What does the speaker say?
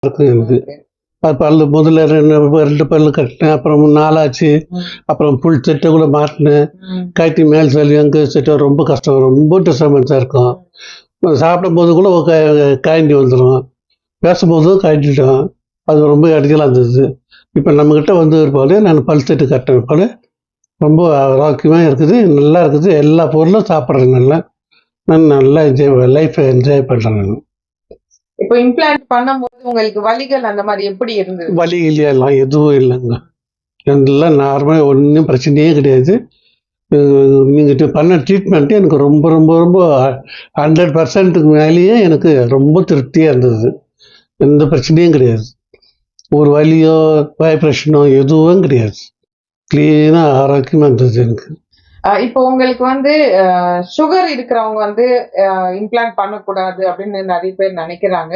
இருக்கும் எனக்கு. பல்லு முதல்ல 2 பல்லு கட்டினேன், அப்புறம் 4 ஆச்சு. அப்புறம் ஃபுல் செட்டை கூட மாட்டினேன். கழட்டி மேல் சளி அங்கே செட்டை ரொம்ப கஷ்டம், ரொம்ப டிஸ்டர்பன்ஸாக இருக்கும். சாப்பிடும்போது கூட காய்ஞ்சி வந்துடும், பேசும்போதும் காய்ஞ்சிட்டோம். அது ரொம்ப இடைஞ்சலாக இருந்தது. இப்போ நம்மக்கிட்ட வந்து இருப்பாரு, நான் பல் செட்டு கட்டின பிற்பாடு ரொம்ப ஆரோக்கியமாக இருக்குது, நல்லா இருக்குது. எல்லா பொருளும் சாப்பிட்றேன் நல்லா. நான் நல்லா லைஃப்பை என்ஜாய் பண்ணுறேன் நான். இப்போ இம்ப்ளான்ட் பண்ணும்போது உங்களுக்கு வலிகள் அந்த மாதிரி எப்படி இருந்தது? வலி இல்லையெல்லாம் எதுவும் இல்லைங்க, எல்லாம் நார்மலாக, ஒன்றும் பிரச்சனையே கிடையாது. நீங்கள் பண்ண ட்ரீட்மெண்ட்டு எனக்கு ரொம்ப ரொம்ப ரொம்ப 100%க்கு மேலேயே எனக்கு ரொம்ப திருப்தியாக இருந்தது. எந்த பிரச்சனையும் கிடையாது. ஒரு வலியோ வைப்ரேஷனோ எதுவும் கிடையாது. க்ளீனாக ஆரோக்கியமாக இருந்தது எனக்கு. இப்போ உங்களுக்கு வந்து சுகர் இருக்கிறவங்க வந்து இம்ப்ளான்ட் பண்ணக்கூடாது அப்படின்னு நிறைய பேர் நினைக்கிறாங்க.